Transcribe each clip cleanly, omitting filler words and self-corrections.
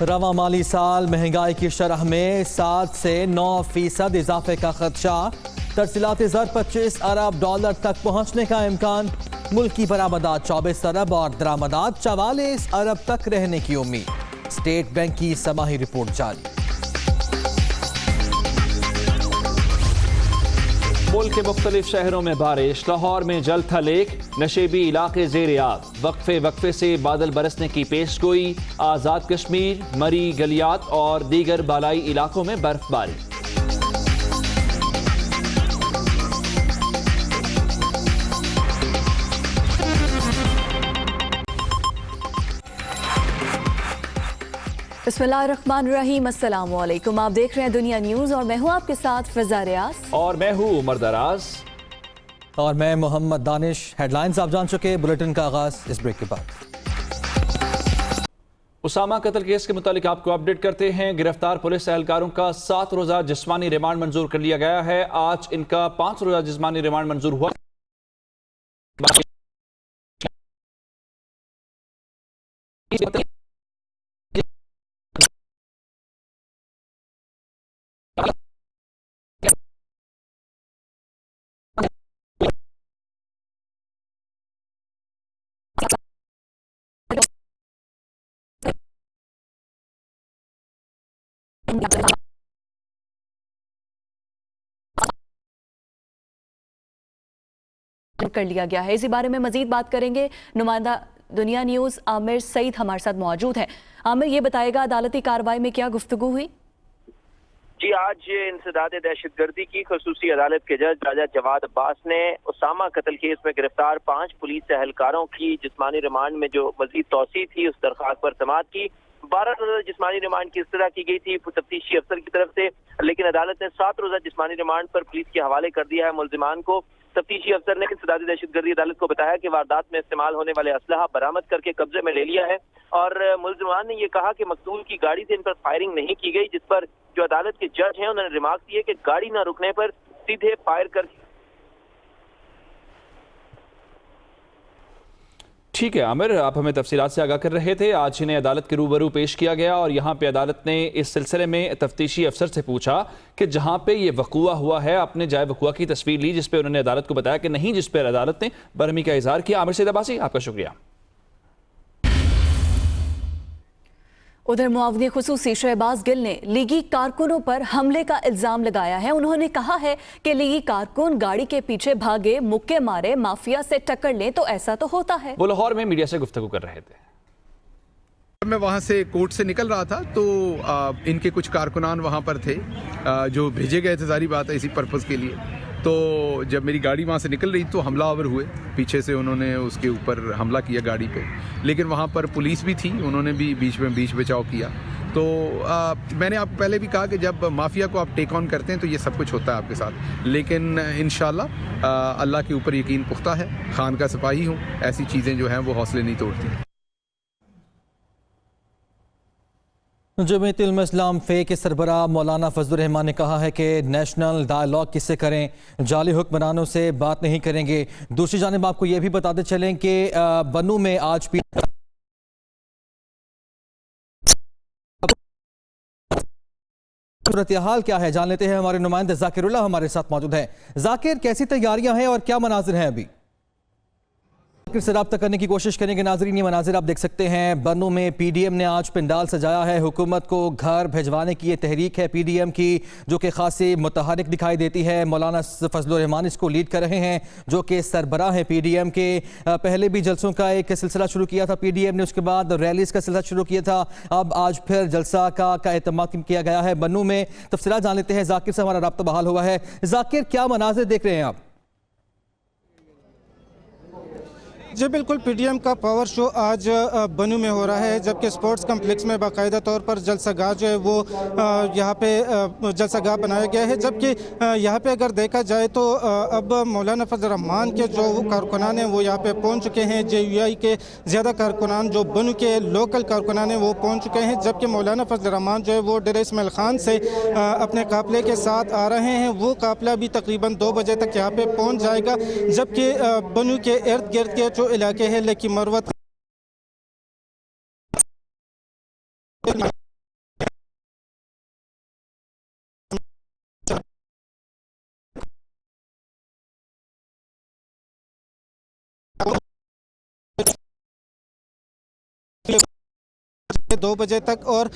रवा माली साल महंगाई की शरह में 7 से 9% इजाफे का खदशा। तरसीलात ज़र 25 अरब डॉलर तक पहुंचने का इम्कान। मुल्क की बरामदात 24 अरब और दरामदात 44 अरब तक रहने की उम्मीद। स्टेट बैंक की समाही रिपोर्ट जारी। मुल्क के मुख्तलिफ शहरों में बारिश। लाहौर में जल था लेक, नशेबी इलाके ज़ेर आब। वक्फे वक्फे से बादल बरसने की पेशगोई। आज़ाद कश्मीर, मरी, गलियात और दीगर बालाई इलाकों में बर्फबारी। बिस्मिल्लाहिर्रहमानिर्रहीम, अस्सलाम वालेकुम। आप देख रहे हैं दुनिया न्यूज़ और मैं हूं आपके साथ फिजा रियाज। और मैं हूँ उमर दराज। और मैं मोहम्मद दानिश। हेडलाइंस आप जान चुके। बुलेटिन का आगाज इस ब्रेक के बाद। उसामा कत्ल केस के मुतालिक आपको अपडेट करते हैं। गिरफ्तार पुलिस एहलकारों का 7 रोज़ा जिस्मानी रिमांड मंजूर कर लिया गया है। आज इनका 5 रोज़ा जिस्मानी रिमांड मंजूर हुआ। कर लिया गया है। इसी बारे में मजीद बात करेंगे। नुमाइंदा दुनिया न्यूज़ आमिर सईद हमारे साथ मौजूद है। आमिर, ये बताएगा अदालती कार्रवाई में क्या गुफ्तगू हुई? जी, आज इंसदाद दहशतगर्दी की खसूसी अदालत के जज राजा जवाद अब्बास ने उसामा कत्ल केस में गिरफ्तार 5 पुलिस एहलकारों की जिस्मानी रिमांड में जो मजीद तौसी थी उस दरख्वास्त पर समाअत की। 12 रोज़ा जिस्मानी रिमांड की इस्तदा की गई थी तफ्तीशी अफसर की तरफ से, लेकिन अदालत ने 7 रोज़ा जिस्मानी रिमांड पर पुलिस के हवाले कर दिया है मुल्जिमान को। तफ्तीशी अफसर ने इंसदादी दहशतगर्दी अदालत को बताया कि वारदात में इस्तेमाल होने वाले असलहा बरामद करके कब्जे में ले लिया है और मुल्जिमान ने ये कहा कि मकतूल की गाड़ी से इन पर फायरिंग नहीं की गई, जिस पर जो अदालत के जज हैं उन्होंने रिमार्क दिए कि गाड़ी न रुकने पर सीधे फायर कर। ठीक है आमिर, आप हमें तफसीलात से आगाह कर रहे थे। आज इन्हें अदालत के रूबरू पेश किया गया और यहाँ पे अदालत ने इस सिलसिले में तफ्तीशी अफसर से पूछा कि जहाँ पे ये वक़ूआ हुआ है आपने जाए वक़ूआ की तस्वीर ली, जिस पे उन्होंने अदालत को बताया कि नहीं, जिस पर अदालत ने बरहमी का इजहार किया। आमिर सईद अब्बासी, आपका शुक्रिया। उधर मुआवनी खुसूसी शहबाज गिल ने लीगी कारकुनों पर हमले का इल्जाम लगाया है। उन्होंने कहा है कि लीगी कारकुन गाड़ी के पीछे भागे, मुक्के मारे, माफिया से टक्कर लें तो ऐसा तो होता है। वो लाहौर में मीडिया से गुफ्तगू कर रहे थे। मैं वहाँ से कोर्ट से निकल रहा था तो इनके कुछ कारकुनान वहाँ पर थे जो भेजे गए थे, सारी बात है इसी पर्पज़ के लिए। तो जब मेरी गाड़ी वहाँ से निकल रही तो हमलावर हुए, पीछे से उन्होंने उसके ऊपर हमला किया गाड़ी पे, लेकिन वहाँ पर पुलिस भी थी, उन्होंने भी बीच बचाव किया। तो मैंने आपको पहले भी कहा कि जब माफिया को आप टेक ऑन करते हैं तो ये सब कुछ होता है आपके साथ, लेकिन इंशाल्लाह अल्लाह के ऊपर यकीन पुख्ता है। खान का सिपाही हूँ, ऐसी चीज़ें जो हैं वो हौसले नहीं तोड़ती। जमीयत उलमा इस्लाम फे के सरबराह मौलाना फजलुर रहमान ने कहा है कि नेशनल डायलॉग किससे करें, जाली हुक्मरानों से बात नहीं करेंगे। दूसरी जानिब आपको ये भी बताते चलें कि बनू में आज सूरत हाल क्या है जान लेते हैं। हमारे नुमाइंदे जाकिरुल्लाह हमारे साथ मौजूद हैं। जाकिर, कैसी तैयारियां हैं और क्या मनाजिर हैं अभी? से रब्ता करने की कोशिश करेंगे। नाजरीन, ये मनाजिर आप देख सकते हैं। बनू में पीडीएम ने आज पंडाल सजाया है। हुकूमत को घर भिजवाने की ये तहरीक है पीडीएम की, जो कि खासी मुतहरिक दिखाई देती है। मौलाना फजलुर रहमान इसको लीड कर रहे हैं, जो कि सरबराह है पीडीएम के। पहले भी जलसों का एक सिलसिला शुरू किया था पीडीएम ने, उसके बाद रैलीज का सिलसिला शुरू किया था, अब आज फिर जलसा का एहतमाम किया गया है बनू में। तफसीलात जान लेते हैं। जाकिर से हमारा रब्ता बहाल हुआ है। जाकिर, क्या मनाजिर देख रहे हैं आप? जी बिल्कुल, पीडीएम का पावर शो आज बनू में हो रहा है, जबकि स्पोर्ट्स कम्प्लेक्स में बाकायदा तौर पर जलसागाह जो है वो यहाँ पे जलसागाह बनाया गया है। जबकि यहाँ पे अगर देखा जाए तो अब मौलाना फजल रहमान के जो कारकुनान हैं वो यहाँ पे पहुँच चुके हैं। JUI के ज़्यादा कारकुनान जो बनू के लोकल कारकुनान हैं वो पहुँच चुके हैं, जबकि मौलाना फजल रहमान जो है वो डेरा इस्माइल खान से अपने काफ़िले के साथ आ रहे हैं। वो काफ़िला भी तकरीबन 2 बजे तक यहाँ पे पहुँच जाएगा। जबकि बनू के इर्द गिर्द के जो इलाके हैं, लेकिन मरवत 2 बजे तक, और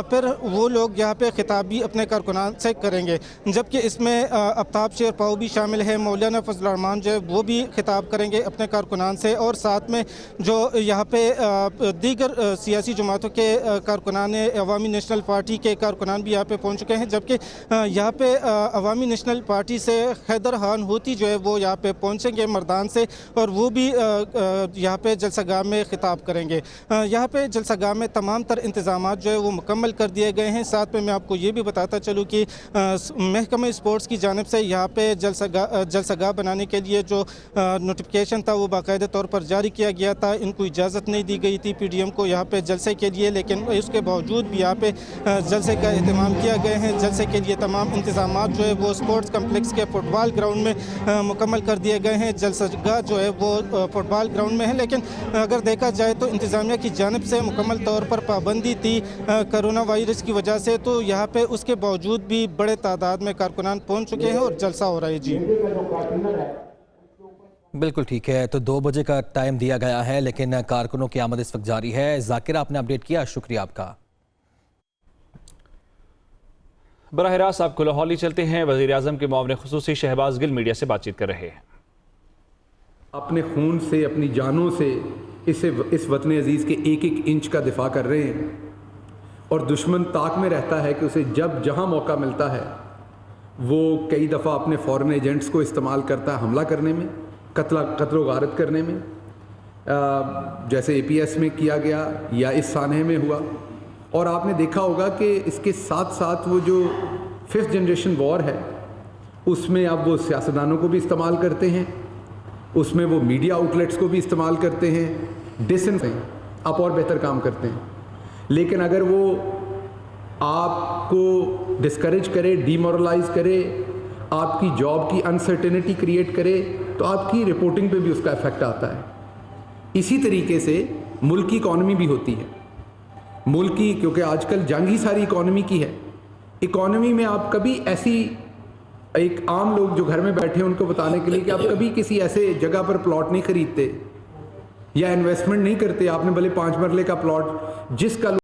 फिर वो लोग यहाँ पे खिताब भी अपने कारकुनान से करेंगे, जबकि इसमें आफ्ताब शेरपाऊ भी शामिल है। मौलाना फजल रहमान जो है वो भी खिताब करेंगे अपने कारकुनान से, और साथ में जो यहाँ पे दीगर सियासी जमातों के कारकुनान अवामी नेशनल पार्टी के कारकुनान भी यहाँ पे पहुँच चुके हैं, जबकि यहाँ पे अवामी नेशनल पार्टी से हैदर खान हूती जो है वो यहाँ पे पहुँचेंगे मर्दान से, और वो भी यहाँ पे जलसागाह में खिताब करेंगे। यहाँ पे जलसागाह में तमाम तर इंतजामात जो है वो मुकम्मल कर दिए गए हैं। साथ में मैं आपको ये भी बताता चलूँ कि महकमा स्पोर्ट्स की जानिब से यहाँ पे जलसागाह बनाने के लिए जो नोटिफिकेशन था वो बाकायदा तौर पर जारी किया गया था। इनको इजाज़त नहीं दी गई थी PDM को यहाँ पे जलसे के लिए, लेकिन उसके बावजूद भी यहाँ पे जलसे का अहतमाम किया गया है। जलसे के लिए तमाम इंतजामात जो है वो स्पोर्ट्स कम्प्लेक्स के फुटबॉल ग्राउंड में मुकम्मल कर दिए गए हैं। जलसागाह जो है वो फुटबॉल ग्राउंड में है, लेकिन अगर देखा जाए तो इंतज़ामिया की जानिब से मुकम्मल तौर पर पाबंदी थी कोरोना वायरस की वजह से, तो यहाँ पे उसके बावजूद भी बड़े तादाद में कारकुनान पहुँच चुके हैं और जलसा हो रहा है। जी बिल्कुल ठीक है, तो 2 बजे का टाइम दिया गया है, लेकिन कारकुनों की आमद इस वक्त जारी है। जाकिर, आपने अपडेट किया, शुक्रिया आपका। बराह रास्त आपको लाहौर ले चलते हैं। वज़ीर आज़म के मुआविन ख़ुसूसी शहबाज गिल मीडिया से बातचीत कर रहे हैं। अपने खून से, अपनी जानों से इस वतन अजीज़ के एक एक इंच का दिफा कर रहे हैं, और दुश्मन ताक में रहता है कि उसे जब जहां मौका मिलता है वो कई दफ़ा अपने फॉरेन एजेंट्स को इस्तेमाल करता है हमला करने में, कत्ल गारत करने में, जैसे APS में किया गया या इस सानहे में हुआ। और आपने देखा होगा कि इसके साथ साथ वो जो 5th जनरेशन वॉर है उसमें अब वो सियासतदानों को भी इस्तेमाल करते हैं, उसमें वो मीडिया आउटलेट्स को भी इस्तेमाल करते हैं, आप और बेहतर काम करते हैं। लेकिन अगर वो आपको डिस्करेज करे, डीमोरलाइज करे, आपकी जॉब की अनसर्टेनिटी क्रिएट करे, तो आपकी रिपोर्टिंग पे भी उसका इफेक्ट आता है। इसी तरीके से मुल्क की इकॉनमी भी होती है। मुल्क की, क्योंकि आजकल जंग ही सारी इकॉनमी की है, इकॉनमी में आप कभी ऐसी, एक आम लोग जो घर में बैठे हैं उनको बताने के लिए कि आप कभी किसी ऐसे जगह पर प्लॉट नहीं खरीदते या इन्वेस्टमेंट नहीं करते, आपने भले 5 मरले का प्लॉट जिसका